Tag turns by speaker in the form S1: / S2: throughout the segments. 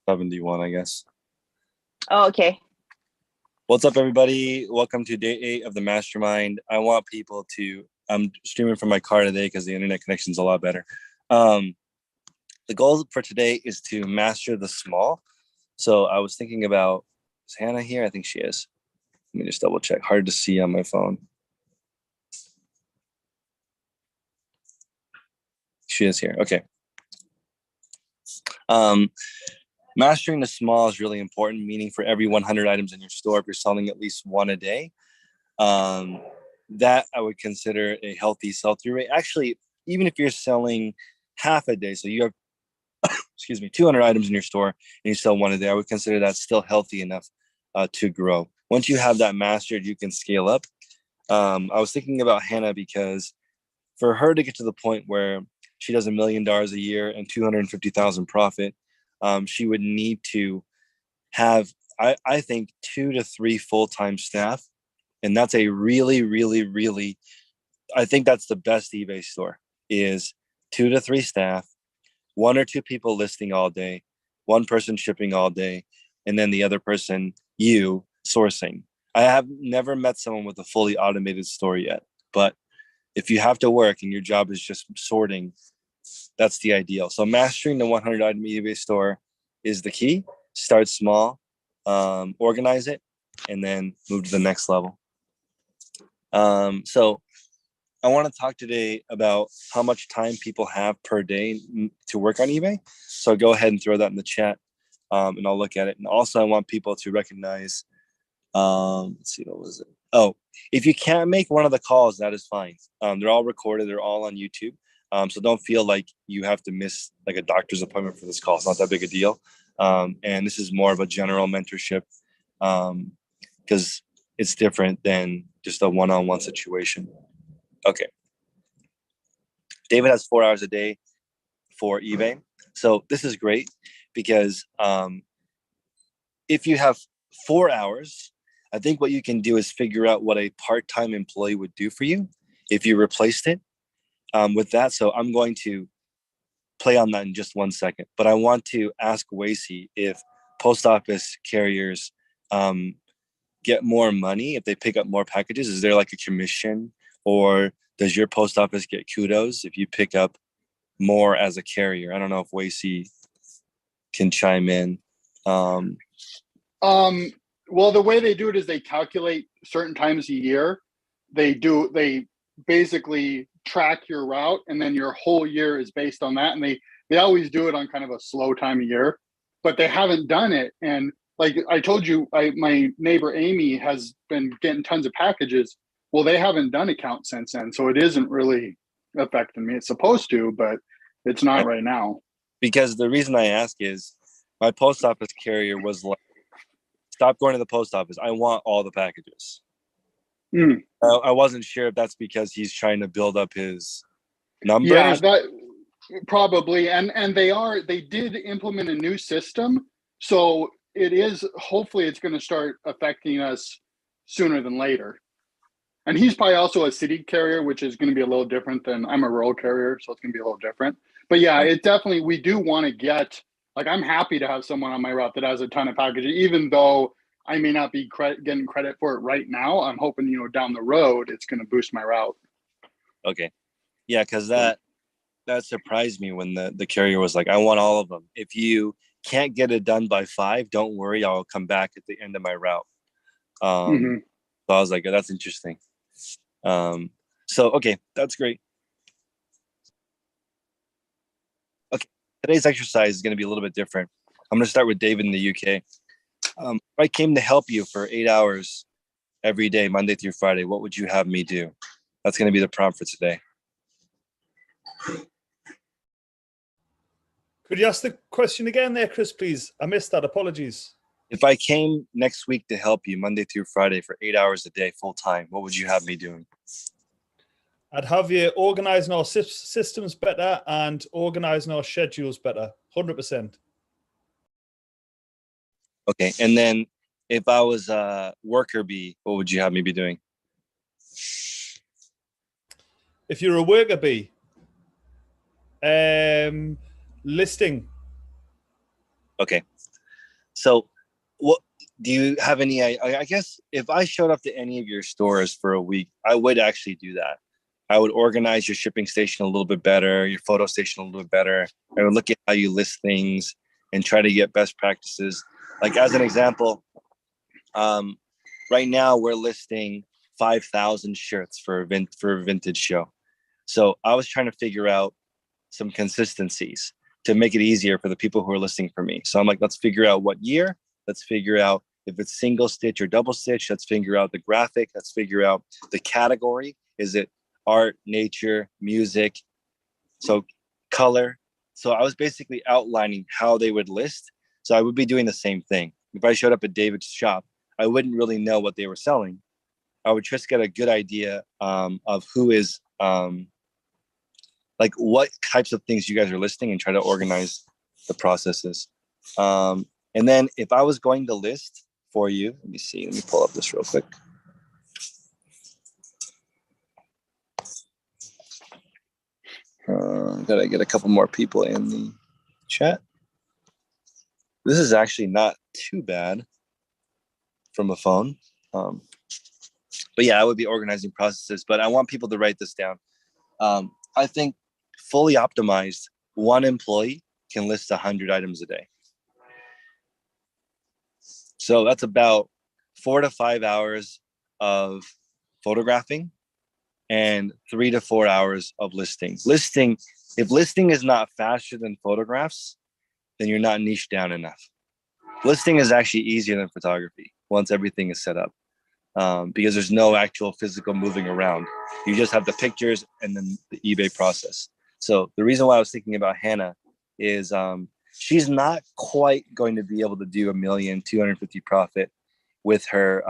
S1: 71, I guess.
S2: Oh, okay.
S1: What's up, everybody? Welcome to day 8 of the Mastermind. I want people to, I'm streaming from my car today because the internet connection is a lot better. The goal for today is to master the small. So I was thinking about, is Hannah here? I think she is. Let me just double check. Hard to see on my phone. She is here. Okay. Mastering the small is really important, meaning for every 100 items in your store, if you're selling at least one a day, that I would consider a healthy sell-through rate. Actually, even if you're selling half a day, so you have, 200 items in your store and you sell one a day, I would consider that still healthy enough to grow. Once you have that mastered, you can scale up. I was thinking about Hannah because for her to get to the point where she does $1 million a year and 250,000 profit, she would need to have, I think, 2 to 3 full-time staff. And that's a really, I think that's the best eBay store, is 2 to 3 staff, 1 or 2 people listing all day, 1 person shipping all day, and then the other person, you, sourcing. I have never met someone with a fully automated store yet, but if you have to work and your job is just sorting, that's the ideal. So mastering the 100 item eBay store is the key. Start small, organize it, and then move to the next level. So I want to talk today about how much time people have per day to work on eBay. So go ahead and throw that in the chat, and I'll look at it. And also I want people to recognize, let's see, what was it? Oh, if you can't make one of the calls, that is fine. They're all recorded. They're all on YouTube. So don't feel like you have to miss like a doctor's appointment for this call. It's not that big a deal. And this is more of a general mentorship because it's different than just a one-on-one situation. Okay. David has 4 hours a day for eBay. So this is great because if you have 4 hours, I think what you can do is figure out what a part-time employee would do for you if you replaced it with that. So I'm going to play on that in just 1 second, but I want to ask Wacy if post office carriers get more money if they pick up more packages. Is there like a commission, or does your post office get kudos if you pick up more as a carrier? I don't know if Wacy can chime in.
S3: Well, the way they do it is they calculate certain times a year. They basically track your route, and then your whole year is based on that. And they always do it on kind of a slow time of year, but they haven't done it. And like I told you, my neighbor Amy has been getting tons of packages. Well, they haven't done a count since then, so it isn't really affecting me. It's supposed to, but it's not right now.
S1: Because the reason I ask is my post office carrier was like, stop going to the post office. I want all the packages. I wasn't sure if that's because he's trying to build up his numbers.
S3: Yeah, that probably. And they did implement a new system. So hopefully it's going to start affecting us sooner than later. And he's probably also a city carrier, which is going to be a little different than I'm a rural carrier. So it's going to be a little different. But yeah, it definitely, we do want to get, like, I'm happy to have someone on my route that has a ton of packages, even though I may not be getting credit for it right now. I'm hoping, down the road, it's going to boost my route.
S1: Okay. Yeah, because that surprised me when the carrier was like, I want all of them. If you can't get it done by 5, don't worry. I'll come back at the end of my route. So I was like, oh, that's interesting. So, okay, that's great. Okay, today's exercise is going to be a little bit different. I'm going to start with David in the UK. If I came to help you for 8 hours every day, Monday through Friday, what would you have me do? That's going to be the prompt for today.
S4: Could you ask the question again there, Chris, please? I missed that. Apologies.
S1: If I came next week to help you Monday through Friday for 8 hours a day, full time, what would you have me doing?
S4: I'd have you organizing our systems better and organizing our schedules better. 100%.
S1: Okay. And then if I was a worker bee, what would you have me be doing?
S4: If you're a worker bee, listing.
S1: Okay. So what do you have any, I guess if I showed up to any of your stores for a week, I would actually do that. I would organize your shipping station a little bit better, your photo station a little bit better. I would look at how you list things and try to get best practices. Like as an example, right now we're listing 5,000 shirts for a vintage show. So I was trying to figure out some consistencies to make it easier for the people who are listing for me. So I'm like, let's figure out what year. Let's figure out if it's single stitch or double stitch. Let's figure out the graphic. Let's figure out the category. Is it art, nature, music? So color. So I was basically outlining how they would list. So I would be doing the same thing. If I showed up at David's shop, I wouldn't really know what they were selling. I would just get a good idea of who is like what types of things you guys are listing and try to organize the processes. And then if I was going to list for you, let me pull up this real quick. Gotta get a couple more people in the chat. This is actually not too bad from a phone. But yeah, I would be organizing processes, but I want people to write this down. I think fully optimized, one employee can list 100 items a day. So that's about 4 to 5 hours of photographing and 3 to 4 hours of listing. If listing is not faster than photographs, then you're not niche down enough. Listing is actually easier than photography once everything is set up, because there's no actual physical moving around. You just have the pictures and then the eBay process. So the reason why I was thinking about Hannah is she's not quite going to be able to do $1,250,000 profit with her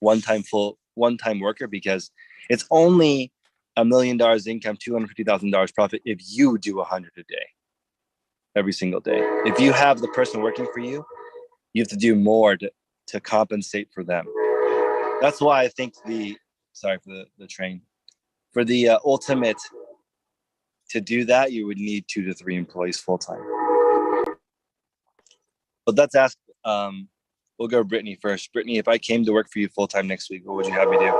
S1: one-time worker, because it's only $1 million income, $250,000 profit if you do 100 a day, every single day. If you have the person working for you, you have to do more to compensate for them. That's why I think sorry for the train. For the ultimate, to do that, you would need 2 to 3 employees full time. But let's ask. We'll go Brittany first. Brittany, if I came to work for you full time next week, what would you have me do?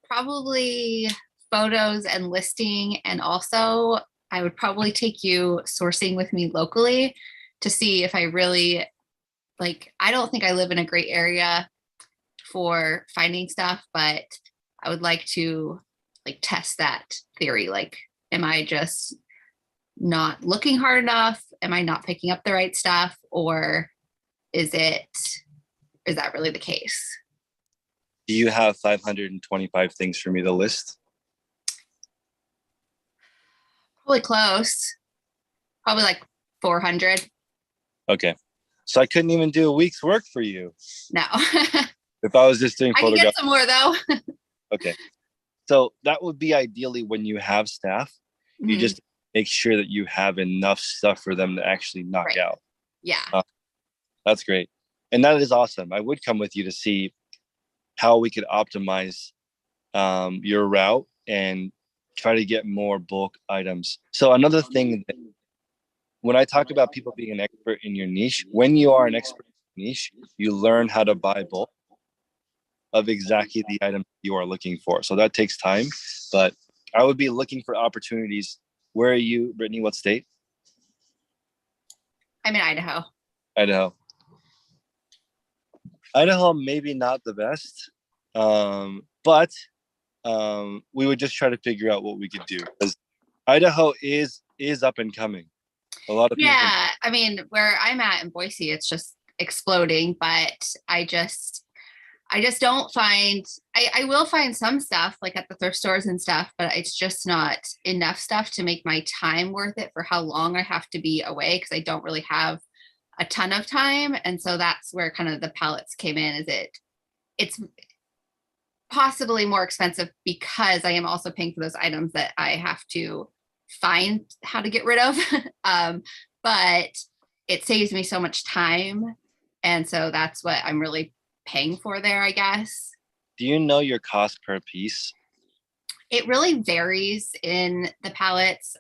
S5: Probably photos and listing, and also I would probably take you sourcing with me locally to see if I really I don't think I live in a great area for finding stuff, but I would like to test that theory. Am I just not looking hard enough? Am I not picking up the right stuff? Or is that really the case?
S1: Do you have 525 things for me to list?
S5: Probably close. Probably 400.
S1: Okay. So I couldn't even do a week's work for you.
S5: No.
S1: If I was just doing
S5: I can get some more though.
S1: Okay. So that would be ideally when you have staff. You just make sure that you have enough stuff for them to actually knock out.
S5: Yeah.
S1: That's great. And that is awesome. I would come with you to see how we could optimize your route and try to get more bulk items. So another thing, when I talk about people being an expert in your niche, when you are an expert in niche, you learn how to buy bulk of exactly the item you are looking for. So that takes time, but I would be looking for opportunities. Where are you, Brittany? What state?
S5: I'm in Idaho.
S1: Idaho, maybe not the best, but we would just try to figure out what we could do, because Idaho is up and coming. A lot of people.
S5: Yeah, I mean, where I'm at in Boise, it's just exploding, but I just don't find, I will find some stuff at the thrift stores and stuff, but it's just not enough stuff to make my time worth it for how long I have to be away, because I don't really have a ton of time. And so that's where kind of the pallets came in. It's possibly more expensive because I am also paying for those items that I have to find how to get rid of. But it saves me so much time. And so that's what I'm really paying for there, I guess.
S1: Do you know your cost per piece?
S5: It really varies in the pallets.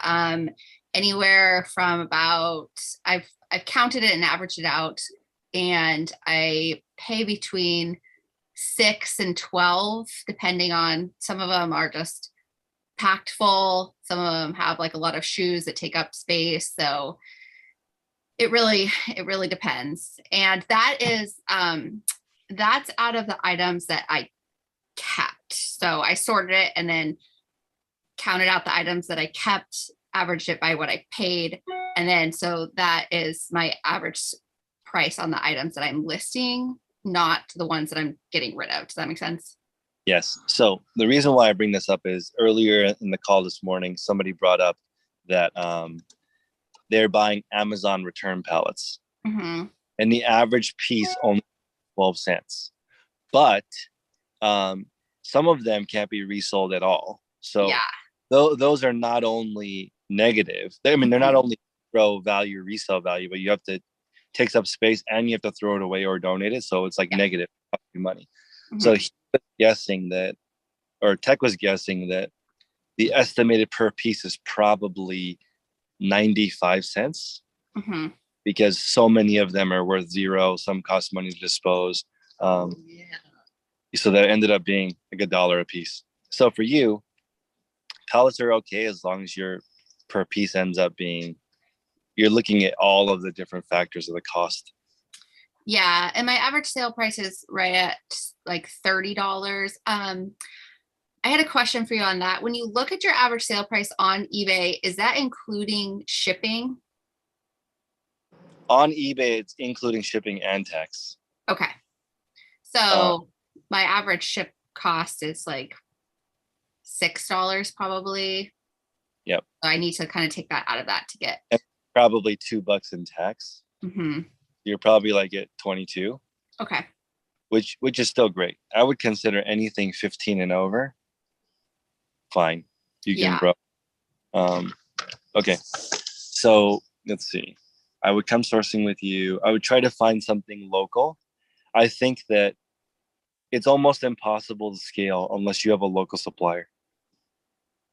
S5: anywhere from about, I've counted it and averaged it out, and I pay between 6 and 12, depending on, some of them are just packed full. Some of them have like a lot of shoes that take up space. So it really depends. And that is, that's out of the items that I kept. So I sorted it and then counted out the items that I kept, averaged it by what I paid. And then, so that is my average price on the items that I'm listing, not the ones that I'm getting rid of. Does that make sense?
S1: Yes. So the reason why I bring this up is earlier in the call this morning, somebody brought up that they're buying Amazon return pallets,
S5: Mm-hmm.
S1: and the average piece only 12 cents. But some of them can't be resold at all. So
S5: Yeah.
S1: those are not only negative. I mean, they're not only throw value, resale value, but you have to takes up space and you have to throw it away or donate it. So it's like negative money.
S5: Mm-hmm.
S1: So he was guessing that, or Tech was guessing that the estimated per piece is probably 95 cents
S5: Mm-hmm.
S1: because so many of them are worth zero. Some cost money to dispose. So that ended up being like $1 a piece. So for you, pallets are okay as long as your per piece ends up being, you're looking at all of the different factors of the cost.
S5: Yeah. And my average sale price is right at like $30. I had a question for you on that. When you look at your average sale price on eBay, is that including shipping?
S1: On eBay, it's including shipping and tax.
S5: Okay. So my average ship cost is like $6 probably.
S1: Yep.
S5: So I need to kind of take that out of that to get.
S1: And probably $2 in tax.
S5: Mm-hmm.
S1: You're probably like at 22.
S5: Okay.
S1: Which is still great. I would consider anything 15 and over. Fine. You can grow. Okay. So let's see. I would come sourcing with you. I would try to find something local. I think that it's almost impossible to scale unless you have a local supplier,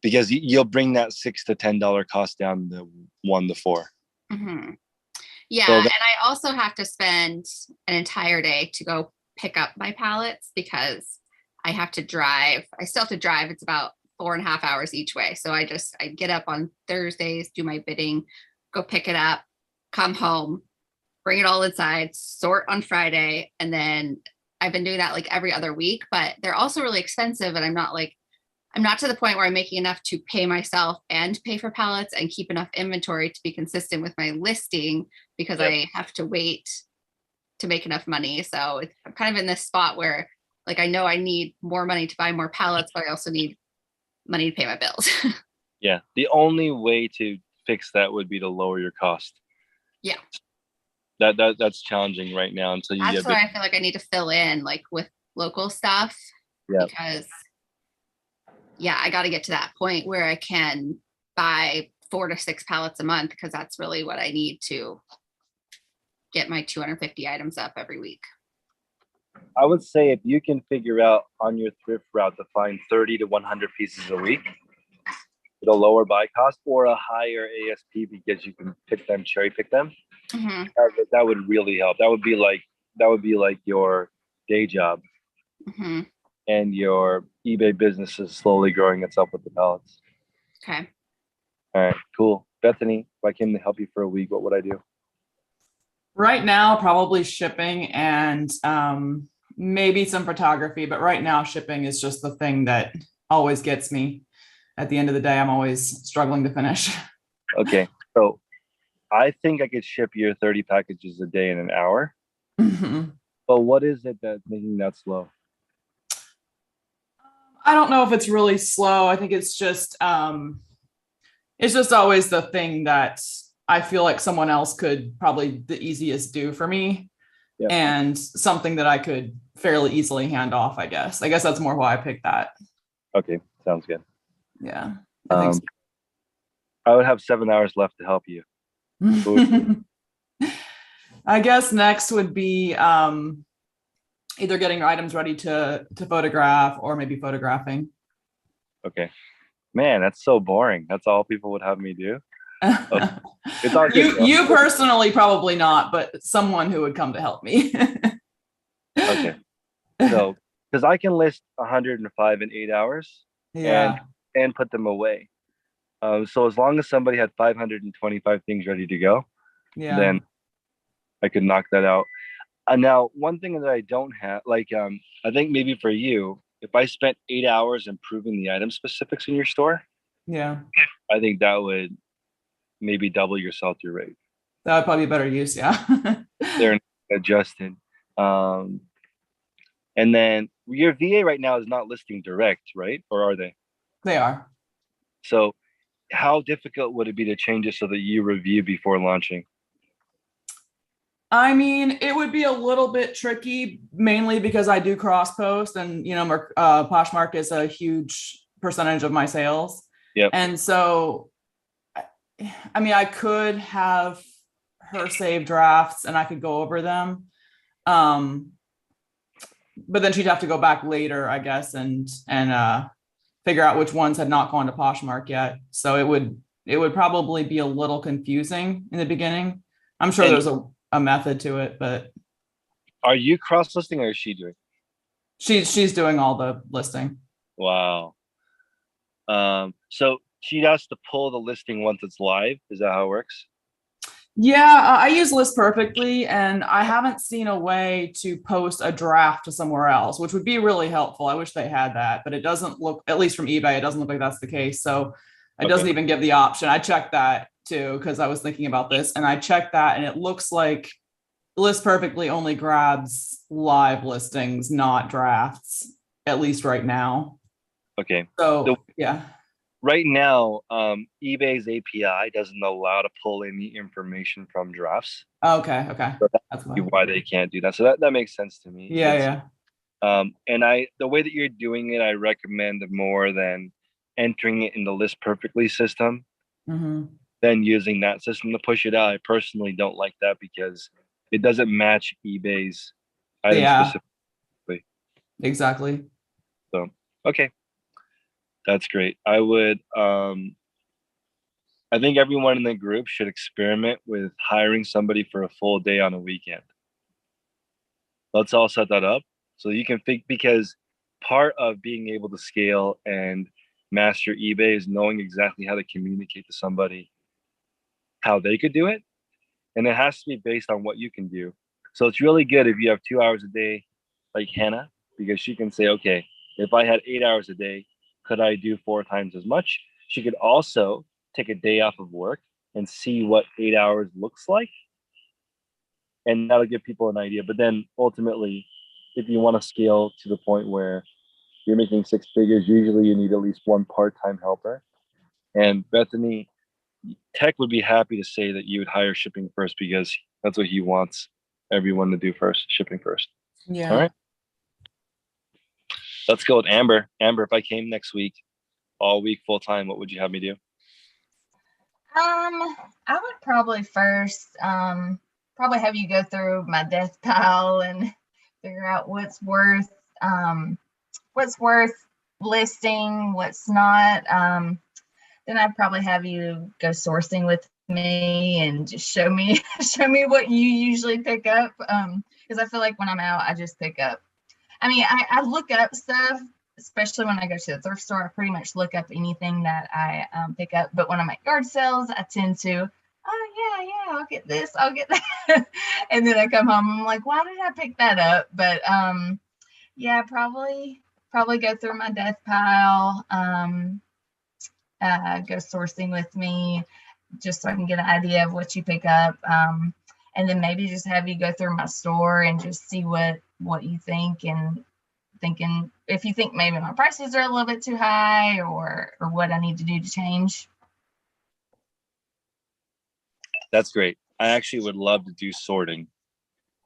S1: because you'll bring that $6 to $10 cost down to 1 to 4.
S5: Mm-hmm. Yeah.
S1: So
S5: and I also have to spend an entire day to go pick up my pallets because I have to drive. I still have to drive. It's about 4.5 hours each way. So I get up on Thursdays, do my bidding, go pick it up, come home, bring it all inside, sort on Friday. And then I've been doing that like every other week, but they're also really expensive. And I'm not to the point where I'm making enough to pay myself and pay for pallets and keep enough inventory to be consistent with my listing, because I have to wait to make enough money. So I'm kind of in this spot where like, I know I need more money to buy more pallets, but I also need money to pay my bills.
S1: Yeah. The only way to fix that would be to lower your cost.
S5: Yeah.
S1: That's challenging right now until you
S5: That's
S1: get
S5: why I feel like I need to fill in like with local stuff.
S1: Yeah.
S5: Because I got to get to that point where I can buy 4 to 6 pallets a month, because that's really what I need to get my 250 items up every week.
S1: I would say if you can figure out on your thrift route to find 30 to 100 pieces a week with a lower buy cost or a higher ASP because you can cherry pick them,
S5: Mm-hmm.
S1: that would really help. That would be like your day job.
S5: Mm-hmm.
S1: And your eBay business is slowly growing itself with the pallets.
S5: Okay.
S1: All right, cool. Bethany, if I came to help you for a week, what would I do?
S6: Right now, probably shipping and maybe some photography, but right now shipping is just the thing that always gets me. At the end of the day, I'm always struggling to finish.
S1: Okay, so I think I could ship your 30 packages a day in an hour.
S6: Mm-hmm.
S1: But what is it that's making that slow?
S6: I don't know if it's really slow. I think it's just always the thing that I feel like someone else could probably the easiest do for me. Yeah. And something that I could fairly easily hand off, I guess. I guess that's more why I picked that.
S1: Okay, sounds good.
S6: Yeah, I think so.
S1: I would have 7 hours left to help you.
S6: I guess next would be either getting items ready to photograph or maybe photographing.
S1: Okay. Man, that's so boring. That's all people would have me do. It's all good, though.
S6: You personally probably not, but someone who would come to help me.
S1: Okay. So, because I can list 105 in 8 hours
S6: Yeah.
S1: and put them away. So as long as somebody had 525 things ready to go,
S6: Yeah.
S1: then I could knock that out. Now, one thing that I don't have, like, I think maybe for you, if I spent 8 hours improving the item specifics in your store,
S6: Yeah.
S1: I think that would maybe double your sell-through rate.
S6: That would probably be better use. Yeah.
S1: They're adjusted. And then your VA right now is not listing direct, right? Or are they?
S6: They are.
S1: So how difficult would it be to change it so that you review before launching?
S6: I mean, it would be a little bit tricky, mainly because I do cross post, and Poshmark is a huge percentage of my sales.
S1: Yep.
S6: And so, I mean, I could have her save drafts and I could go over them. But then she'd have to go back later, I guess, and figure out which ones had not gone to Poshmark yet. So it would probably be a little confusing in the beginning. I'm sure there's a method to it, but
S1: are you cross listing or is she doing?
S6: She's doing all the listing.
S1: Wow. So she has to pull the listing once it's live. Is that how it works?
S6: Yeah, I use List Perfectly, and I haven't seen a way to post a draft to somewhere else, which would be really helpful. I wish they had that, but it doesn't look, at least from eBay, it doesn't look like that's the case. So it doesn't even give the option. I checked that too, because I was thinking about this, and I checked that, and it looks like List Perfectly only grabs live listings, not drafts, at least right now.
S1: Okay.
S6: So yeah.
S1: Right now, eBay's API doesn't allow to pull any information from drafts.
S6: Okay.
S1: So
S6: that's
S1: why they can't do that. So that makes sense to me.
S6: Yeah.
S1: And the way that you're doing it, I recommend more than entering it in the List Perfectly system, then using that system to push it out. I personally don't like that because it doesn't match eBay's item specifically.
S6: Exactly.
S1: So, okay. That's great. I would, I think everyone in the group should experiment with hiring somebody for a full day on a weekend. Let's all set that up so you can think, because part of being able to scale and master eBay is knowing exactly how to communicate to somebody how they could do it. And it has to be based on what you can do. So it's really good if you have 2 hours a day, like Hannah, because she can say, okay, if I had 8 hours a day, could I do 4 times as much? She could also take a day off of work and see what 8 hours looks like. And that'll give people an idea. But then ultimately, if you want to scale to the point where you're making 6 figures, usually you need at least one part-time helper. And Bethany, Tech would be happy to say that you would hire shipping first because that's what he wants everyone to do first, shipping first.
S6: Yeah.
S1: All right. Let's go with Amber. Amber, if I came next week, all week, full time, what would you have me do?
S2: I would probably first probably have you go through my death pile and figure out what's worth listing, what's not. Then I'd probably have you go sourcing with me and just show me what you usually pick up. Because I feel like when I'm out, I just pick up. I mean, I look up stuff, especially when I go to the thrift store. I pretty much look up anything that I pick up. But when I'm at yard sales, I tend to, oh yeah, I'll get this, I'll get that. And then I come home, I'm like, why did I pick that up? But yeah, probably go through my death pile, go sourcing with me, just so I can get an idea of what you pick up. And then maybe just have you go through my store and just see what you think, and thinking if you think maybe my prices are a little bit too high, or what I need to do to change.
S1: That's great. I actually would love to do sorting.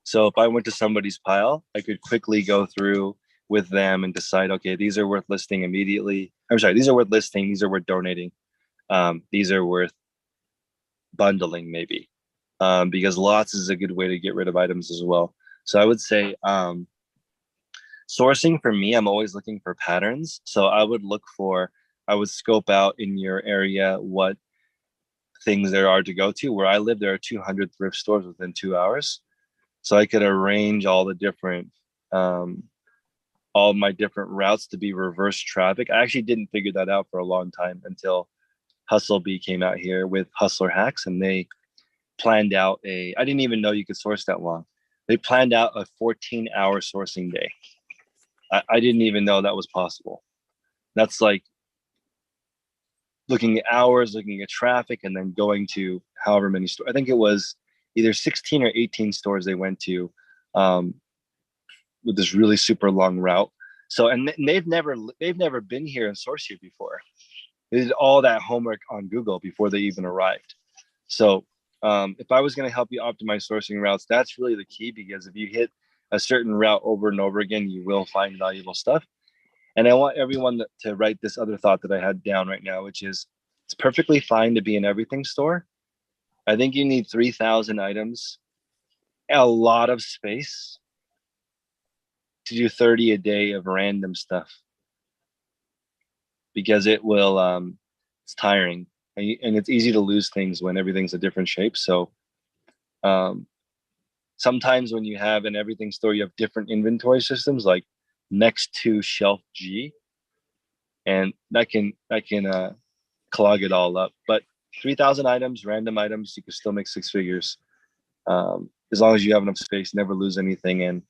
S1: So if I went to somebody's pile, I could quickly go through with them and decide, okay, these are worth listing immediately. I'm sorry, these are worth listing. These are worth donating. These are worth bundling maybe. Because lots is a good way to get rid of items as well. So I would say sourcing for me, I'm always looking for patterns. So I would scope out in your area what things there are to go to. Where I live, there are 200 thrift stores within 2 hours. So I could arrange all the different, all my different routes to be reverse traffic. I actually didn't figure that out for a long time until Hustle Bee came out here with Hustler Hacks, and they planned out I didn't even know you could source that long. They planned out a 14-hour sourcing day. I didn't even know that was possible. That's like looking at hours, looking at traffic, and then going to however many stores. I think it was either 16 or 18 stores they went to with this really super long route. So, and they've never been here and sourced here before. They did all that homework on Google before they even arrived. So if I was going to help you optimize sourcing routes, that's really the key, because if you hit a certain route over and over again, you will find valuable stuff. And I want everyone to write this other thought that I had down right now, which is it's perfectly fine to be an everything store. I think you need 3,000 items, a lot of space to do 30 a day of random stuff, because it will, it's tiring, and it's easy to lose things when everything's a different shape. So sometimes when you have an everything store, you have different inventory systems, like next to shelf G, and that can clog it all up. But 3,000 items, random items, you can still make 6 figures as long as you have enough space, never lose anything, and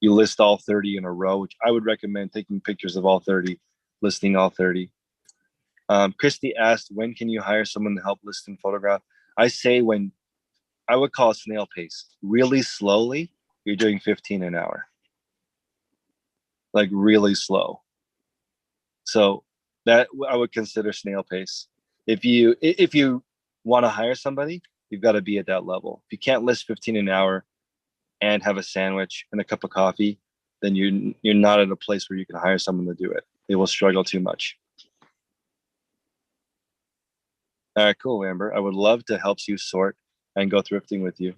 S1: you list all 30 in a row, which I would recommend taking pictures of all 30, listing all 30. Christy asked, when can you hire someone to help list and photograph? I say when, I would call it snail pace. Really slowly, you're doing 15 an hour. Like really slow. So that I would consider snail pace. If you want to hire somebody, you've got to be at that level. If you can't list 15 an hour and have a sandwich and a cup of coffee, then you're not at a place where you can hire someone to do it. They will struggle too much. All right, cool, Amber. I would love to help you sort and go thrifting with you.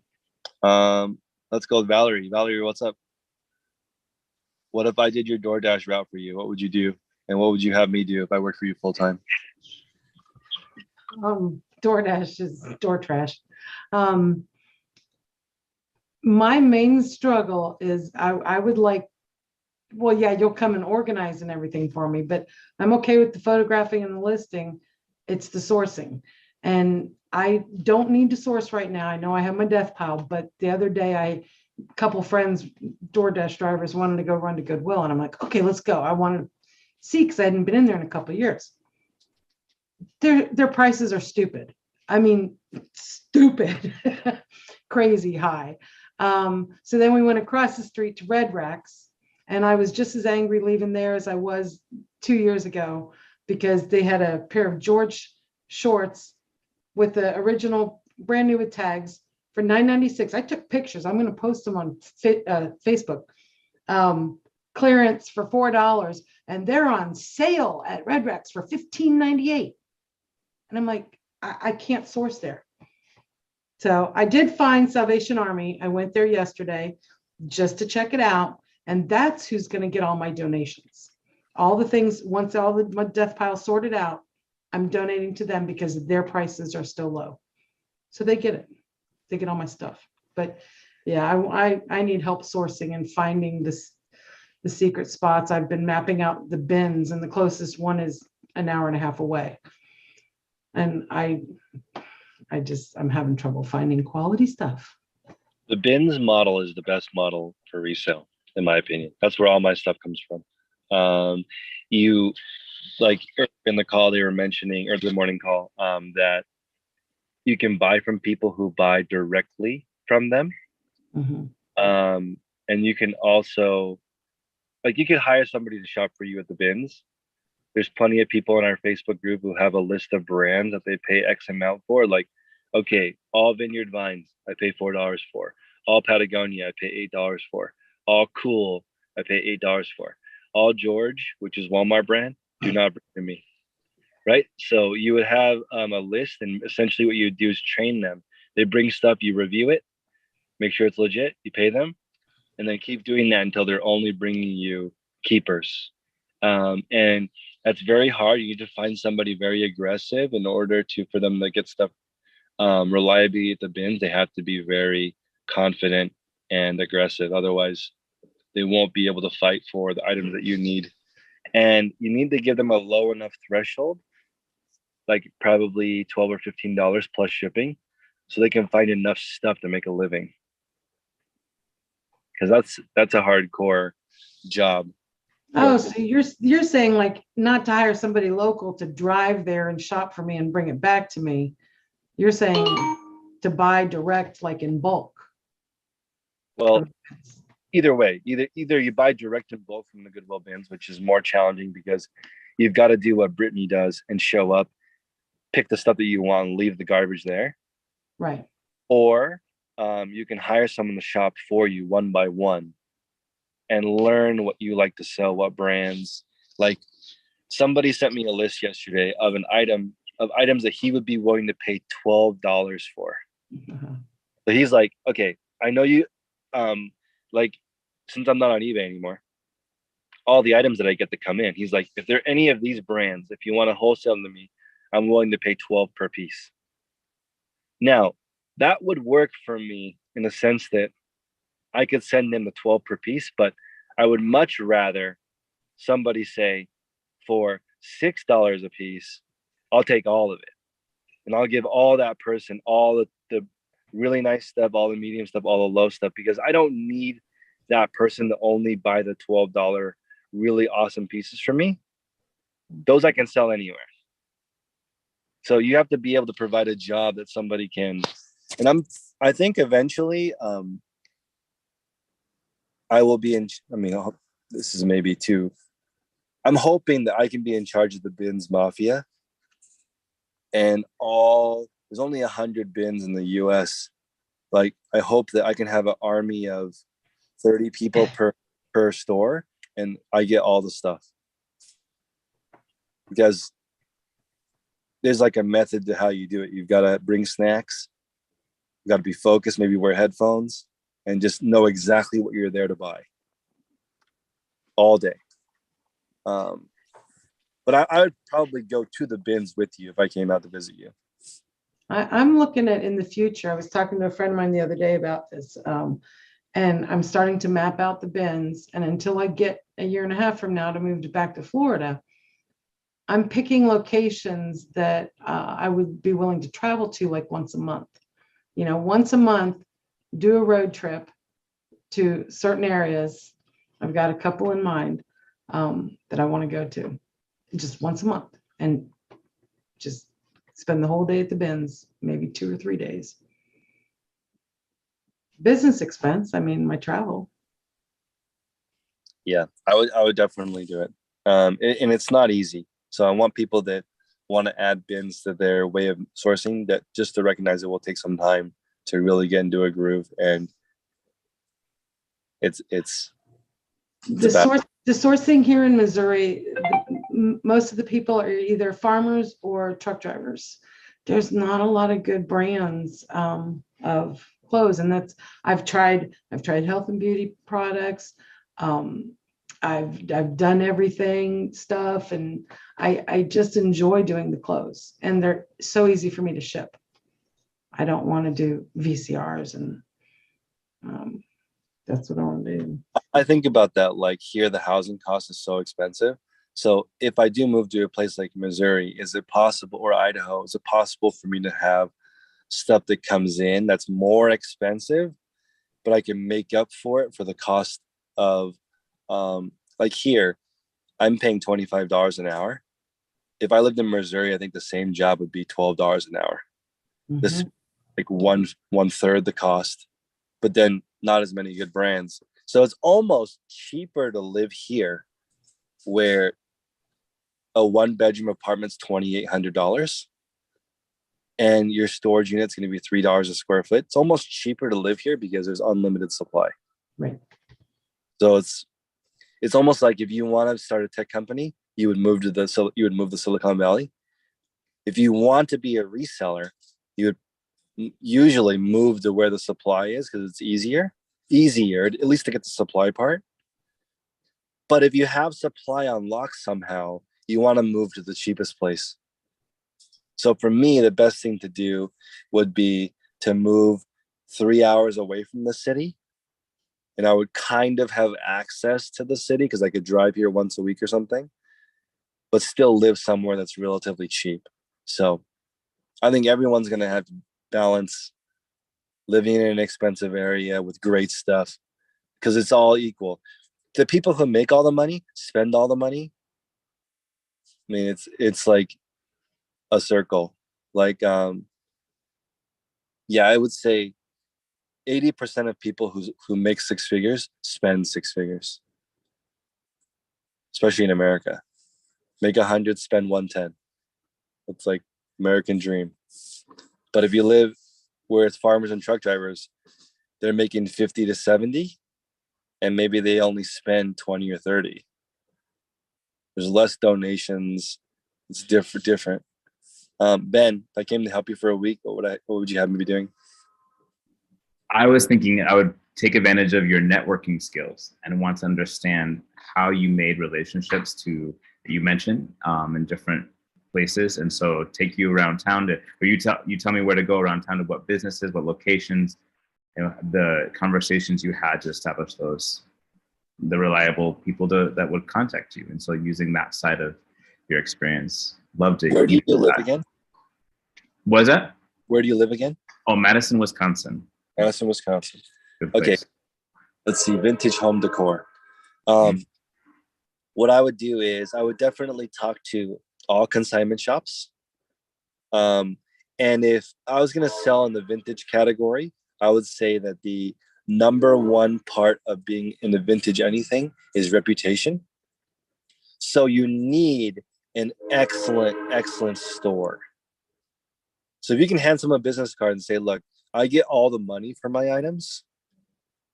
S1: Let's go with Valerie. Valerie, what's up? What if I did your DoorDash route for you? What would you do? And what would you have me do if I worked for you full time?
S7: DoorDash is door trash. My main struggle is I would like, well, yeah, you'll come and organize and everything for me, but I'm okay with the photographing and the listing. It's the sourcing. And I don't need to source right now. I know I have my death pile, but the other day a couple friends, DoorDash drivers, wanted to go run to Goodwill. And I'm like, okay, let's go. I wanted to see, because I hadn't been in there in a couple of years. Their prices are stupid. I mean, stupid, crazy high. So then we went across the street to Red Racks, and I was just as angry leaving there as I was 2 years ago, because they had a pair of George shorts with the original brand new with tags for $9.96. I took pictures. I'm going to post them on Facebook. Clearance for $4, and they're on sale at Red Racks for $15.98. And I'm like, I can't source there. So I did find Salvation Army. I went there yesterday just to check it out. And that's who's going to get all my donations. All the things, once all my death pile sorted out, I'm donating to them because their prices are still low. So they get it. They get all my stuff. But yeah, I need help sourcing and finding the secret spots. I've been mapping out the bins, and the closest one is an hour and a half away. And I'm having trouble finding quality stuff.
S1: The bins model is the best model for resale, in my opinion. That's where all my stuff comes from. You, like in the call they were mentioning, or the morning call, that you can buy from people who buy directly from them.
S7: Mm-hmm.
S1: And you can also, like, you could hire somebody to shop for you at the bins. There's plenty of people in our Facebook group who have a list of brands that they pay X amount for. Like, okay, all Vineyard Vines, I pay $4 for. All Patagonia, I pay $8 for. All Cool, I pay $8 for. All George, which is Walmart brand, do not bring to me. Right? So you would have a list, and essentially what you would do is train them. They bring stuff, you review it, make sure it's legit, you pay them, and then keep doing that until they're only bringing you keepers. And That's very hard. You need to find somebody very aggressive in order for them to get stuff reliably at the bins. They have to be very confident and aggressive. Otherwise, they won't be able to fight for the items that you need. And you need to give them a low enough threshold, like probably $12 or $15 plus shipping, so they can find enough stuff to make a living. Because that's a hardcore job.
S7: Oh, so you're saying like not to hire somebody local to drive there and shop for me and bring it back to me. You're saying to buy direct, like in bulk.
S1: Well, either way, either you buy direct in bulk from the Goodwill bins, which is more challenging because you've got to do what Brittany does and show up, pick the stuff that you want, and leave the garbage there.
S7: Right.
S1: Or you can hire someone to shop for you one by one and learn what you like to sell, what brands. Like somebody sent me a list yesterday of items that he would be willing to pay $12 for. So he's like, okay, I know you, like, since I'm not on eBay anymore, all the items that I get to come in, he's like, if there are any of these brands, if you want to wholesale them to me, I'm willing to pay 12 per piece. Now, that would work for me in the sense that I could send them the 12 per piece, but I would much rather somebody say, for $6 a piece, I'll take all of it. And I'll give all that person all the really nice stuff, all the medium stuff, all the low stuff, because I don't need that person to only buy the $12 really awesome pieces from me. Those I can sell anywhere. So you have to be able to provide a job that somebody can. And I think eventually I will be in, this is maybe too, I'm hoping that I can be in charge of the bins mafia, and there's only 100 bins in the US. Like, I hope that I can have an army of 30 people per store, and I get all the stuff. Because there's like a method to how you do it. You've got to bring snacks. You got to be focused, maybe wear headphones, and just know exactly what you're there to buy all day. But I would probably go to the bins with you if I came out to visit you.
S7: I'm looking at in the future. I was talking to a friend of mine the other day about this, and I'm starting to map out the bins. And until I get a year and a half from now to move back to Florida, I'm picking locations that I would be willing to travel to like once a month. Once a month, do a road trip to certain areas. I've got a couple in mind that I want to go to just once a month and just spend the whole day at the bins, maybe 2 or 3 days. Business expense, my travel.
S1: Yeah, I would definitely do it. And it's not easy. So I want people that want to add bins to their way of sourcing, that just to recognize it will take some time to really get into a groove. And it's
S7: the sourcing here in Missouri, most of the people are either farmers or truck drivers. There's not a lot of good brands of clothes, and I've tried health and beauty products. I've done everything stuff, and I just enjoy doing the clothes, and they're so easy for me to ship. I don't want to do VCRs, and that's what I want to do.
S1: I think about that, like here, the housing cost is so expensive. So if I do move to a place like Missouri, is it possible, or Idaho, is it possible for me to have stuff that comes in that's more expensive, but I can make up for it for the cost of, like here, I'm paying $25 an hour. If I lived in Missouri, I think the same job would be $12 an hour. Mm-hmm. This is like one third the cost, but then not as many good brands. So it's almost cheaper to live here, where a 1-bedroom apartment's $2,800 and your storage unit's going to be $3 a square foot. It's almost cheaper to live here because there's unlimited supply.
S7: Right.
S1: So it's almost like if you want to start a tech company, you would move to Silicon Valley. If you want to be a reseller, you would usually move to where the supply is, because it's easier at least to get the supply part. But if you have supply on lock somehow, you want to move to the cheapest place. So for me, the best thing to do would be to move 3 hours away from the city. And I would kind of have access to the city because I could drive here once a week or something, but still live somewhere that's relatively cheap. So I think everyone's going to have to balance living in an expensive area with great stuff because it's all equal. The people who make all the money spend all the money. I mean, it's like a circle. Like, yeah, I would say 80% of people who make six figures spend six figures, especially in America. Make 100, spend 110. It's like American dream. But if you live where it's farmers and truck drivers, they're making 50 to 70, and maybe they only spend 20 or 30. There's less donations. It's different. Ben, if I came to help you for a week, what would you have me be doing?
S8: I was thinking I would take advantage of your networking skills and want to understand how you made relationships that you mentioned in different places. And so take you around town or you tell me where to go around town, to what businesses, what locations, the conversations you had to establish the reliable people that would contact you. And so using that side of your experience, love to.
S1: Where do you live again?
S8: What is that?
S1: Where do you live again?
S8: Oh, Madison, Wisconsin.
S1: Madison, Wisconsin.
S8: Good
S1: Okay.
S8: place.
S1: Let's see. Vintage home decor. What I would do is I would definitely talk to all consignment shops. And if I was going to sell in the vintage category, I would say that the number one part of being in the vintage anything is reputation. So you need an excellent store. So if you can hand someone a business card and say, look, I get all the money for my items.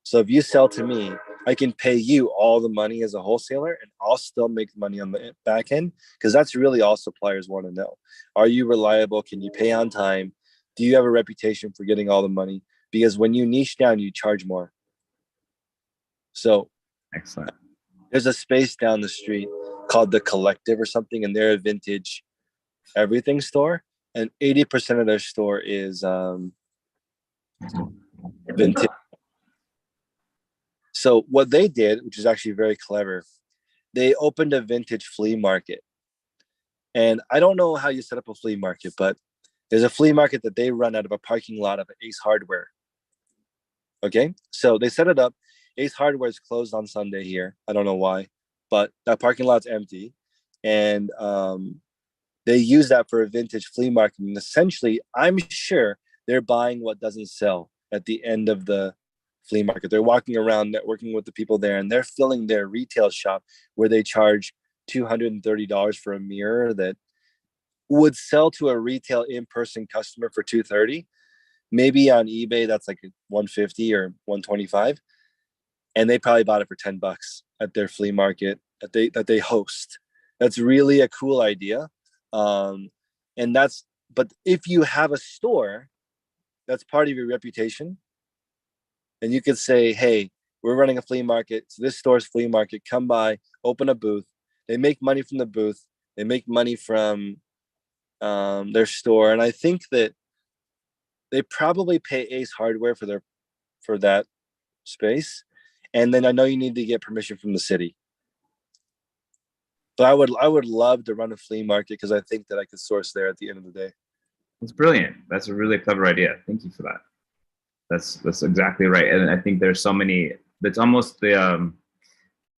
S1: So if you sell to me, I can pay you all the money as a wholesaler and I'll still make money on the back end, because that's really all suppliers want to know. Are you reliable? Can you pay on time? Do you have a reputation for getting all the money? Because when you niche down, you charge more. So
S8: Excellent.
S1: There's a space down the street called The Collective or something, and they're a vintage everything store. And 80% of their store is vintage. So what they did, which is actually very clever, they opened a vintage flea market. And I don't know how you set up a flea market, but there's a flea market that they run out of a parking lot of Ace Hardware. Okay, so they set it up. Ace Hardware is closed on Sunday here. I don't know why, but that parking lot's empty. And they use that for a vintage flea market. And essentially, I'm sure they're buying what doesn't sell at the end of the flea market. They're walking around networking with the people there, and they're filling their retail shop where they charge $230 for a mirror that would sell to a retail in-person customer for $230. Maybe on eBay that's like $150 or $125, and they probably bought it for $10 at their flea market that they host. That's really a cool idea. But if you have a store, that's part of your reputation. And you could say, hey, we're running a flea market. So this store's flea market. Come by, open a booth. They make money from the booth. They make money from their store. And I think that they probably pay Ace Hardware for that space. And then I know you need to get permission from the city. But I would love to run a flea market because I think that I could source there at the end of the day.
S8: That's brilliant. That's a really clever idea. Thank you for that. That's exactly right. And I think there's so many, that's almost the,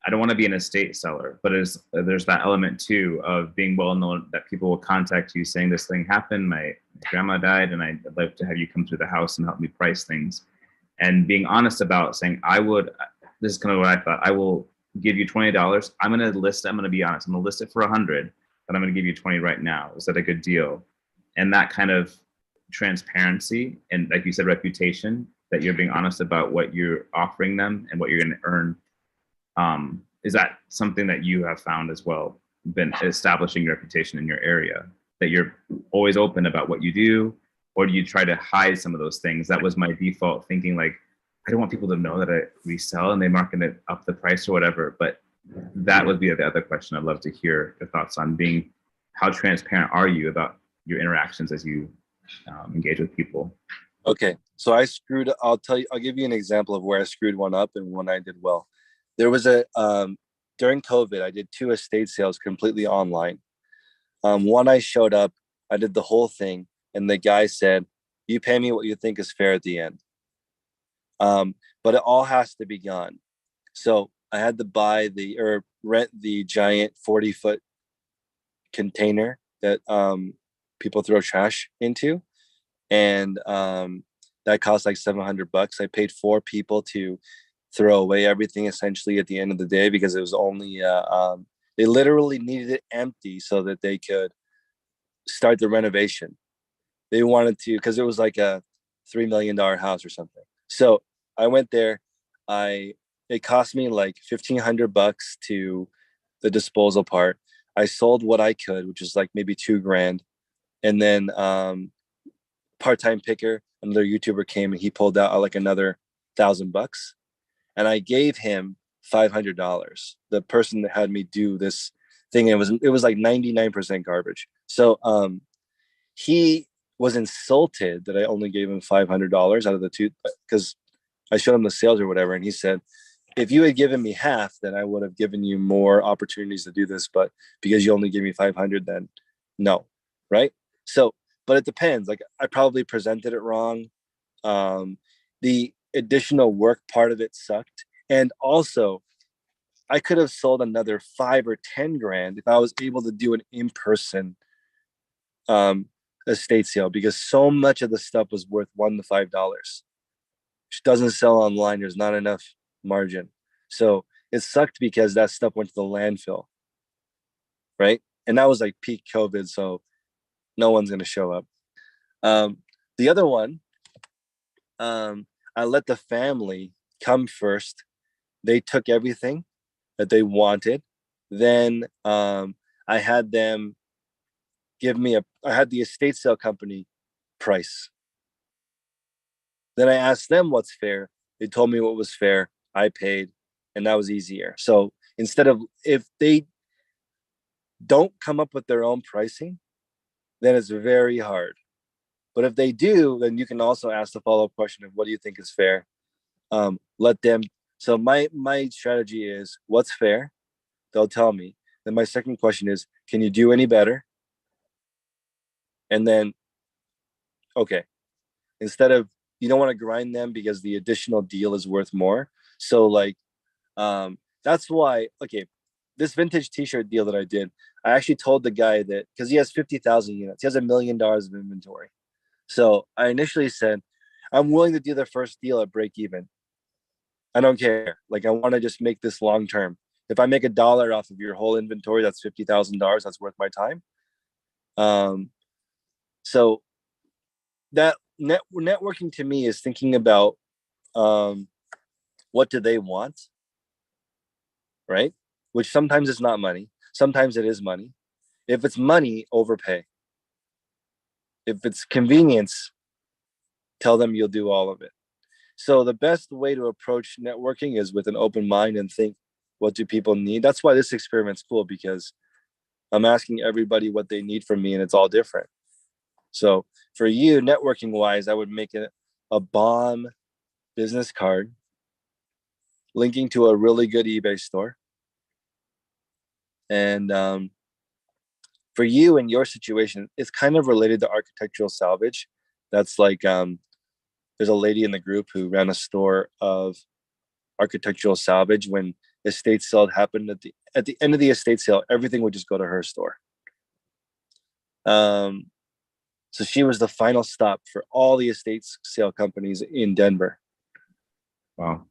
S8: I don't want to be an estate seller, but there's that element too of being well known that people will contact you saying this thing happened, my grandma died, and I'd like to have you come through the house and help me price things. And being honest about saying, this is kind of what I thought, I will give you $20. I'm going to be honest, I'm going to list it for 100, but I'm going to give you 20 right now. Is that a good deal? And that kind of transparency and, like you said, reputation, that you're being honest about what you're offering them and what you're going to earn. Is that something that you have found as well, been establishing your reputation in your area, that you're always open about what you do, or do you try to hide some of those things? That was my default thinking, like, I don't want people to know that we sell, and they market it up the price or whatever. But that would be the other question. I'd love to hear your thoughts on how transparent are you about your interactions as you engage with people?
S1: Okay, so I'll give you an example of where I screwed one up and one I did well. There was during COVID, I did 2 estate sales completely online. One, I showed up, I did the whole thing, and the guy said, "You pay me what you think is fair at the end." But it all has to be gone. So I had to rent the giant 40-foot container that people throw trash into, and that cost like $700. I paid 4 people to throw away everything essentially at the end of the day, because it was only they literally needed it empty so that they could start the renovation. They wanted to, because it was like a $3 million house or something. So I went there. It cost me like $1,500 to the disposal part. I sold what I could, which is like maybe $2,000, and then part-time picker, another YouTuber, came and he pulled out like another $1,000, and I gave him $500. The person that had me do this thing, it was like 99% garbage. So he was insulted that I only gave him $500 out of the 2, because I showed him the sales or whatever, and he said, "If you had given me half, then I would have given you more opportunities to do this, but because you only gave me 500, then no." Right? So, but it depends. Like, I probably presented it wrong. The additional work part of it sucked, and also I could have sold another 5 or 10 grand if I was able to do an in-person estate sale, because so much of the stuff was worth $1 to $5, which doesn't sell online. There's not enough margin. So it sucked because that stuff went to the landfill, right? And that was like peak COVID, so no one's going to show up. The other one, I let the family come first. They took everything that they wanted. Then I had them I had the estate sale company price. Then I asked them what's fair. They told me what was fair. I paid, and that was easier. So if they don't come up with their own pricing, then it's very hard. But if they do, then you can also ask the follow-up question of, what do you think is fair? Let them. So my strategy is, what's fair? They'll tell me. Then my second question is, can you do any better? And then, okay, instead of, you don't want to grind them because the additional deal is worth more. So like, that's why, okay, this vintage t-shirt deal that I did, I actually told the guy that, because he has 50,000 units, he has $1 million of inventory. So I initially said, I'm willing to do the first deal at break even. I don't care. Like, I want to just make this long term. If I make $1 off of your whole inventory, that's $50,000. That's worth my time. So that networking to me is thinking about what do they want, right? Which sometimes it's not money. Sometimes it is money. If it's money, overpay. If it's convenience, tell them you'll do all of it. So the best way to approach networking is with an open mind and think, what do people need? That's why this experiment's cool, because I'm asking everybody what they need from me, and it's all different. So for you, networking wise, I would make it a bomb business card linking to a really good eBay store. And for you and your situation, it's kind of related to architectural salvage. That's like, there's a lady in the group who ran a store of architectural salvage. When estate sale happened, at the end of the estate sale, everything would just go to her store. So she was the final stop for all the estate sale companies in Denver.
S8: Wow.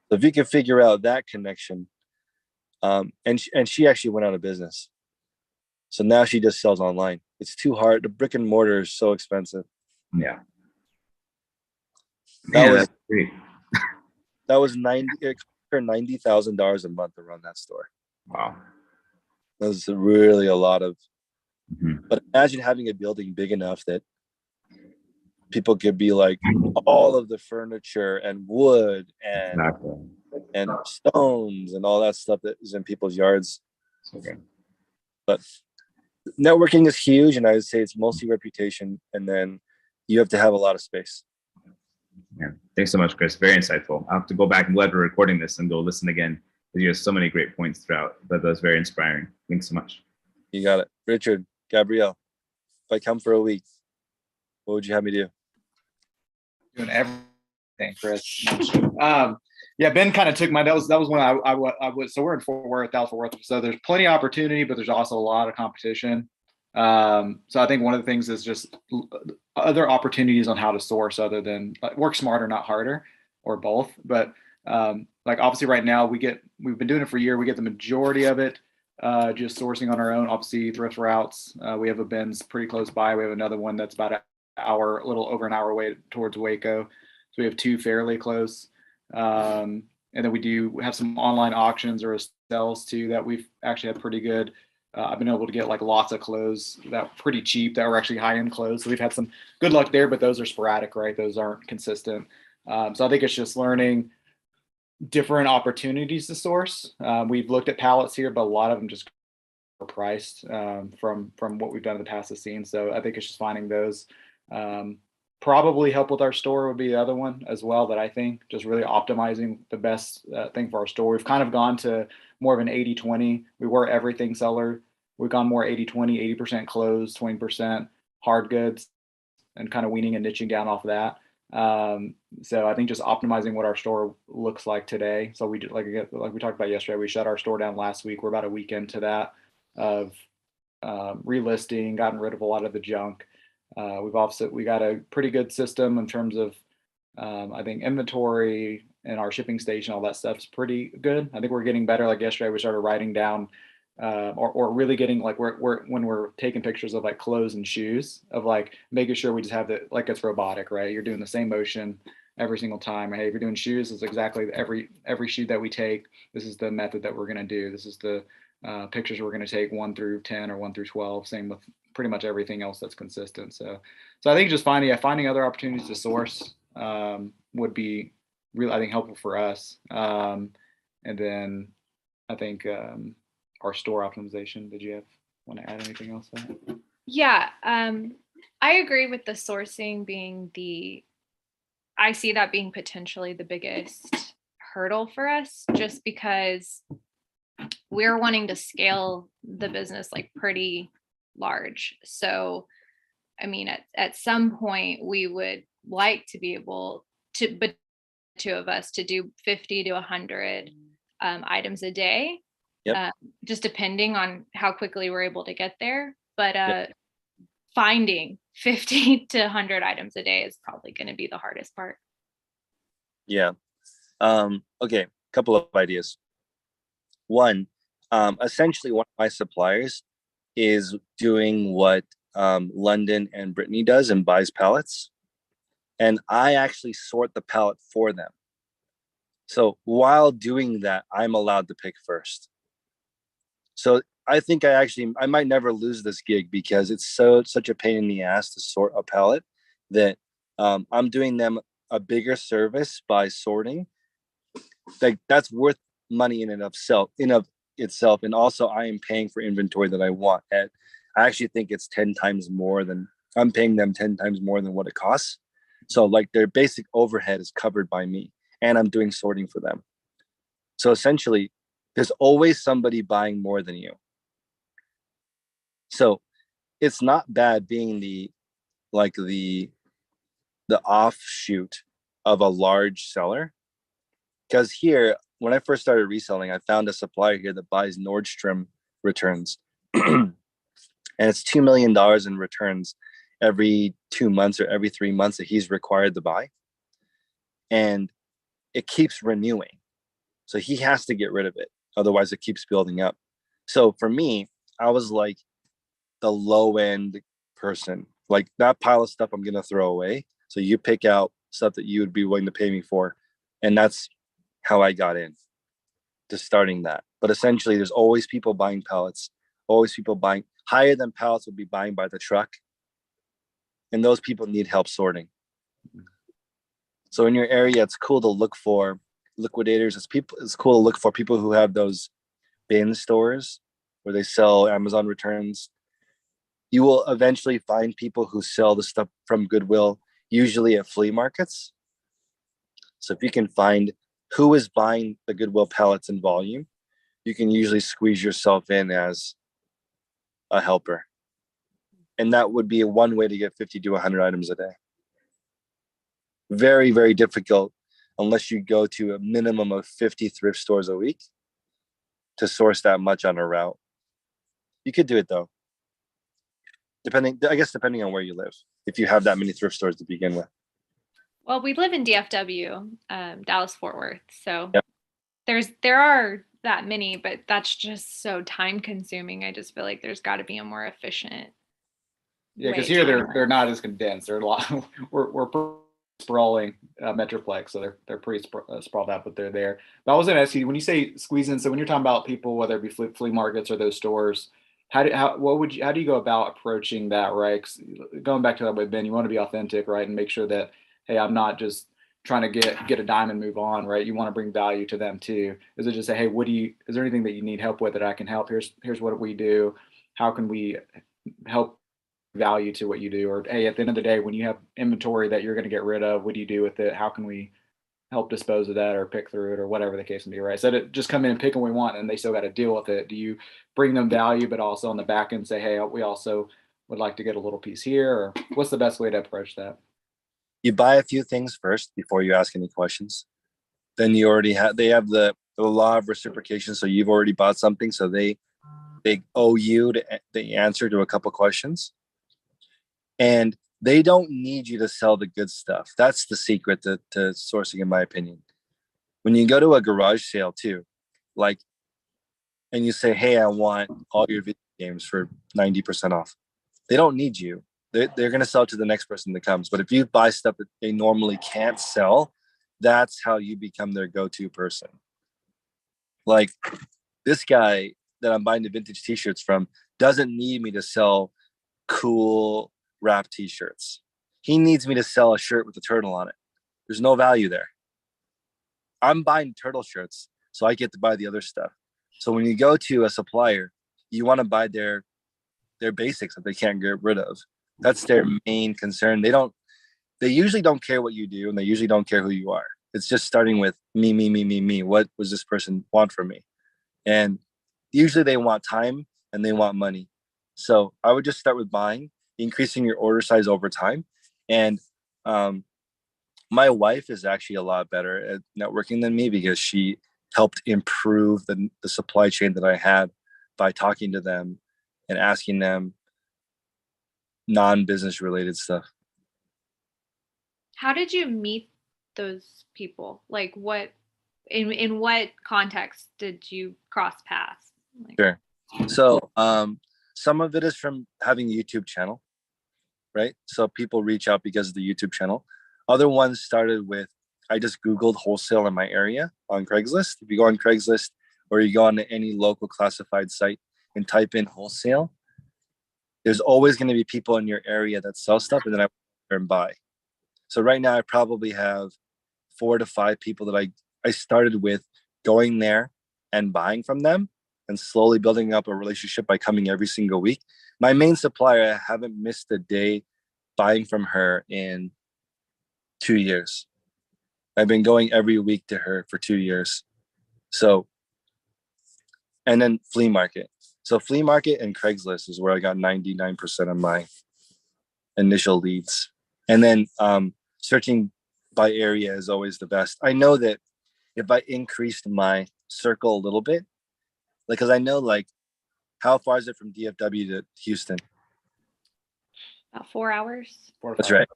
S1: So if you can figure out that connection, and she actually went out of business. So now she just sells online. It's too hard. The brick and mortar is so expensive.
S8: Yeah.
S1: That's
S8: great.
S1: That was $90,000 a month to run that store.
S8: Wow.
S1: That was really a lot of.
S8: Mm-hmm.
S1: But imagine having a building big enough that people could be like, all of the furniture and wood and and stones and all that stuff that is in people's yards.
S8: Okay.
S1: But networking is huge, and I would say it's mostly reputation, and then you have to have a lot of space.
S8: Yeah. Thanks so much, Chris. Very insightful. I'll have to go back and let we're recording this and go listen again, because you have so many great points throughout. But that was very inspiring. Thanks so much.
S1: You got it. Richard, Gabrielle, if I come for a week, what would you have me do?
S9: Doing everything, Chris. Yeah, Ben kind of took that was when I was, so we're in Fort Worth, Dallas Fort Worth. So there's plenty of opportunity, but there's also a lot of competition. So I think one of the things is just other opportunities on how to source other than work smarter, not harder, or both. But like obviously right now we've been doing it for a year. We get the majority of it just sourcing on our own. Obviously thrift routes. We have a Ben's pretty close by. We have another one that's about a little over an hour away towards Waco. So we have two fairly close. And then we do have some online auctions or sales too that we've actually had pretty good. I've been able to get like lots of clothes that pretty cheap that were actually high-end clothes. So we've had some good luck there, but those are sporadic, right? Those aren't consistent. So I think it's just learning different opportunities to source. We've looked at pallets here, but a lot of them just are priced from what we've done in the past has seen. So I think it's just finding those. Probably help with our store would be the other one as well, that I think just really optimizing the best thing for our store. We've kind of gone to more of an 80-20. We were everything seller. We've gone more 80-20, 80% clothes, 20% hard goods, and kind of weaning and niching down off of that. So I think just optimizing what our store looks like today. So we did, like we talked about yesterday, we shut our store down last week. We're about a week into that of relisting, gotten rid of a lot of the junk. We got a pretty good system in terms of I think inventory and our shipping station, all that stuff's pretty good. I think we're getting better. Like yesterday, we started writing down or really getting like when we're taking pictures of like clothes and shoes, of like making sure we just have it like it's robotic, right? You're doing the same motion every single time. Hey, if you're doing shoes, it's exactly every shoe that we take. This is the method that we're gonna do. This is the pictures we're gonna take 1 through 10 or 1 through 12. Same with pretty much everything else that's consistent. So I think just finding other opportunities to source would be really, I think, helpful for us. And then I think our store optimization. Did you want to add anything else to that?
S10: Yeah, I agree with the sourcing being I see that being potentially the biggest hurdle for us, just because we're wanting to scale the business like pretty large. So, I mean, at some point we would like to be able to, but two of us, to do 50 to 100 items a day.
S1: Yep.
S10: Just depending on how quickly we're able to get there. But finding 50 to 100 items a day is probably going to be the hardest part.
S1: Yeah. Okay. Couple of ideas. One, essentially one of my suppliers is doing what London and Brittany does and buys pallets. And I actually sort the pallet for them. So while doing that, I'm allowed to pick first. So I think I might never lose this gig, because it's such a pain in the ass to sort a pallet that I'm doing them a bigger service by sorting. Like that's worth money in and of itself. And also I am paying for inventory that I want. And I actually think it's 10 times more than I'm paying them 10 times more than what it costs. So like their basic overhead is covered by me, and I'm doing sorting for them. So essentially there's always somebody buying more than you. So it's not bad being the offshoot of a large seller. Because here, when I first started reselling, I found a supplier here that buys Nordstrom returns. And it's $2 million in returns every 2 months or every 3 months that he's required to buy. And it keeps renewing. So he has to get rid of it. Otherwise, it keeps building up. So for me, I was like the low end person. Like that pile of stuff I'm going to throw away. So you pick out stuff that you would be willing to pay me for. And that's how I got in to starting that. But essentially, there's always people buying pallets, always people buying higher than pallets would be buying by the truck. And those people need help sorting. So in your area, it's cool to look for liquidators. It's cool to look for people who have those bin stores where they sell Amazon returns. You will eventually find people who sell the stuff from Goodwill, usually at flea markets. So if you can find who is buying the Goodwill pallets in volume, you can usually squeeze yourself in as a helper. And that would be one way to get 50 to 100 items a day. Very, very difficult unless you go to a minimum of 50 thrift stores a week to source that much on a route. You could do it though. Depending on where you live, if you have that many thrift stores to begin with.
S10: Well, we live in DFW, Dallas Fort Worth. So
S1: Yep.
S10: there are that many, but that's just so time consuming. I just feel like there's got to be a more efficient.
S9: Yeah, because
S10: way
S9: here
S10: to
S9: they're not as condensed. They're a lot. We're pretty sprawling metroplex, so they're pretty sprawled out, but they're there. But I was going to ask you, when you say squeeze in, so when you're talking about people, whether it be flea markets or those stores, how do you go about approaching that, right? 'Cause going back to that with Ben, you want to be authentic, right, and make sure that, hey, I'm not just trying to get a dime and move on, right? You want to bring value to them too. Is it just say, hey, is there anything that you need help with that I can help? Here's what we do. How can we help value to what you do? Or hey, at the end of the day, when you have inventory that you're going to get rid of, what do you do with it? How can we help dispose of that or pick through it or whatever the case may be, right? So to just come in and pick what we want and they still got to deal with it. Do you bring them value, but also on the back end say, hey, we also would like to get a little piece here? Or what's the best way to approach that?
S1: You buy a few things first before you ask any questions. Then you already they have the law of reciprocation. So you've already bought something. So they owe you the answer to a couple questions. And they don't need you to sell the good stuff. That's the secret to sourcing, in my opinion. When you go to a garage sale too, and you say, hey, I want all your video games for 90% off. They don't need you. They're going to sell it to the next person that comes. But if you buy stuff that they normally can't sell, that's how you become their go-to person. Like this guy that I'm buying the vintage t-shirts from doesn't need me to sell cool wrap t-shirts. He needs me to sell a shirt with a turtle on it. There's no value there. I'm buying turtle shirts, so I get to buy the other stuff. So when you go to a supplier, you want to buy their basics that they can't get rid of. That's their main concern. They usually don't care what you do, and they usually don't care who you are. It's just starting with me. What was this person want from me? And usually they want time and they want money. So I would just start with buying, increasing your order size over time. And my wife is actually a lot better at networking than me because she helped improve the supply chain that I had by talking to them and asking them non-business related stuff.
S10: How did you meet those people? Like what in what context did you cross paths?
S1: Sure. So some of it is from having a YouTube channel, right? So people reach out because of the YouTube channel. Other ones started with, I just Googled wholesale in my area on Craigslist. If you go on Craigslist or you go on any local classified site and type in wholesale, there's always going to be people in your area that sell stuff, and then I go and buy. So right now I probably have 4 to 5 people that I started with going there and buying from them and slowly building up a relationship by coming every single week. My main supplier, I haven't missed a day buying from her in 2 years. I've been going every week to her for 2 years. So, and then flea market. So flea market and Craigslist is where I got 99% of my initial leads. And then searching by area is always the best. I know that if I increased my circle a little bit, because I know how far is it from DFW to Houston?
S10: About 4 hours.
S1: That's right.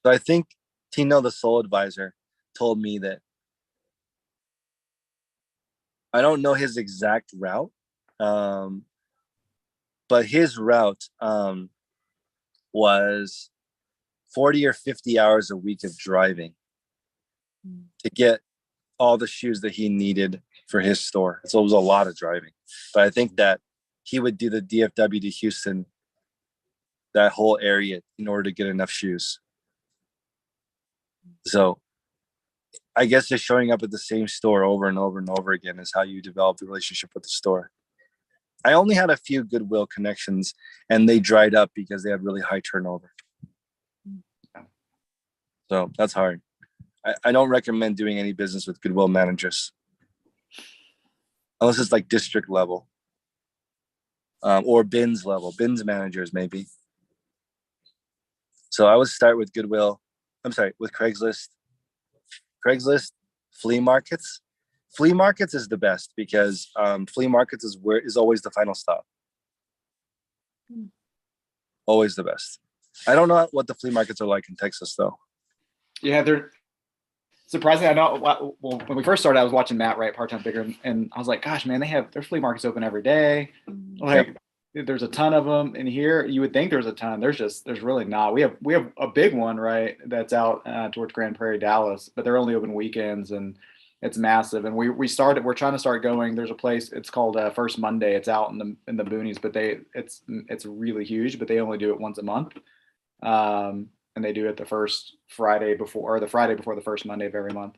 S1: So I think Tino, the Soul Advisor, told me that I don't know his exact route, but his route was 40 or 50 hours a week of driving to get all the shoes that he needed for his store. So it was a lot of driving. But I think that he would do the DFW to Houston, that whole area, in order to get enough shoes. So I guess just showing up at the same store over and over and over again is how you develop the relationship with the store. I only had a few Goodwill connections, and they dried up because they had really high turnover. So that's hard. I don't recommend doing any business with Goodwill managers, unless it's like district level, or bins level, bins managers maybe. So I would start with Goodwill. I'm sorry, with Craigslist. Craigslist, flea markets. Flea markets is the best because flea markets is always the final stop. Always the best. I don't know what the flea markets are like in Texas though.
S9: Yeah, they're surprisingly. I know. Well, when we first started, I was watching Matt Wright, Part Time Bigger, and I was like, "Gosh, man, they have their flea markets open every day. Like, there's a ton of them in here. You would think there's a ton. There's really not. We have a big one, right? That's out towards Grand Prairie, Dallas, but they're only open weekends, and it's massive. And we're trying to start going. There's a place. It's called First Monday. It's out in the boonies, but it's really huge. But they only do it once a month. And they do it the first Friday before, or the Friday before the first Monday of every month.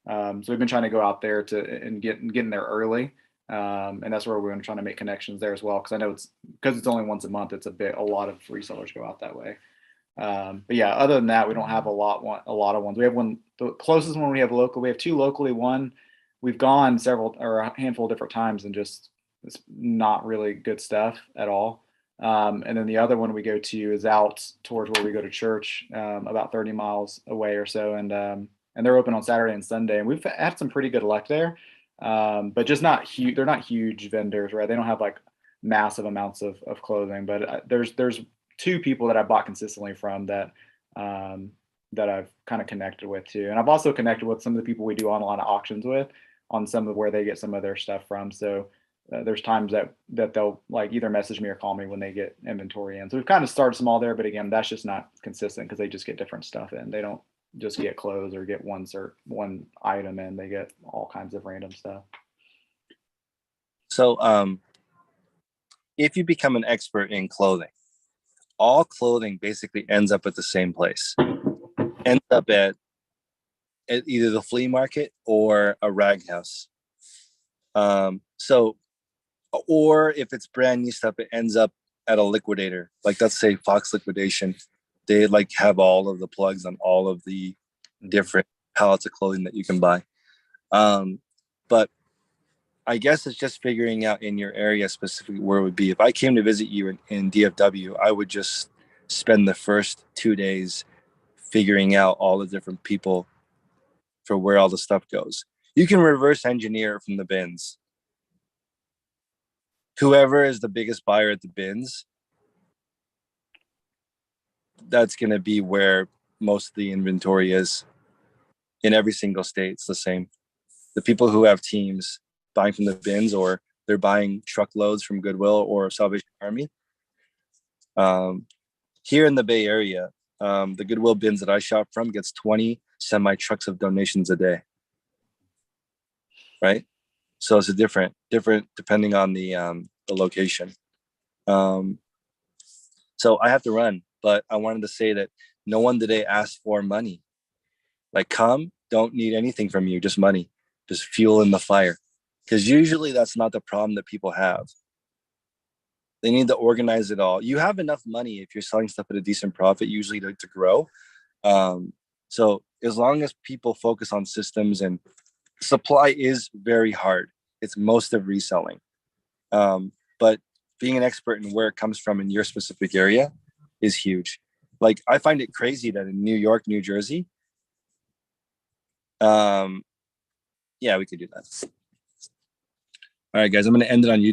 S9: So we've been trying to go out there and get in there early. And that's where we're going to try to make connections there as well. Cause I know it's only once a month. It's a lot of resellers go out that way. But yeah, other than that, we don't have a lot of ones. We have the closest one we have local. We have two locally. One, we've gone several or a handful of different times and just it's not really good stuff at all. And then the other one we go to is out towards where we go to church, about 30 miles away or so. And they're open on Saturday and Sunday. And we've had some pretty good luck there. But just not huge. They're not huge vendors, right? They don't have like massive amounts of clothing, but there's two people that I bought consistently from that I've kind of connected with too. And I've also connected with some of the people we do online auctions with on some of where they get some of their stuff from. So there's times that they'll like either message me or call me when they get inventory in. So we've kind of started small there, but again, that's just not consistent because they just get different stuff in. They don't just get clothes or get one item in. They get all kinds of random stuff.
S1: So if you become an expert in clothing, all clothing basically ends up at the same place. Ends up at either the flea market or a rag house. Or if it's brand new stuff, it ends up at a liquidator. Like let's say Fox Liquidation, they like have all of the plugs on all of the different pallets of clothing that you can buy. But I guess it's just figuring out in your area specifically where it would be. If I came to visit you in DFW, I would just spend the first 2 days figuring out all the different people for where all the stuff goes. You can reverse engineer from the bins. Whoever is the biggest buyer at the bins, that's going to be where most of the inventory is. In every single state, it's the same. The people who have teams buying from the bins, or they're buying truckloads from Goodwill or Salvation Army. Here in the Bay Area, the Goodwill bins that I shop from gets 20 semi trucks of donations a day. Right? So it's a different depending on the location. So I have to run, but I wanted to say that no one today asked for money. Like, don't need anything from you, just money, just fuel in the fire. Because usually that's not the problem that people have. They need to organize it all. You have enough money if you're selling stuff at a decent profit, usually to grow. So as long as people focus on systems, and supply is very hard. It's most of reselling. But being an expert in where it comes from in your specific area is huge. Like, I find it crazy that in New York, New Jersey, yeah, we could do that. All right, guys, I'm going to end it on YouTube.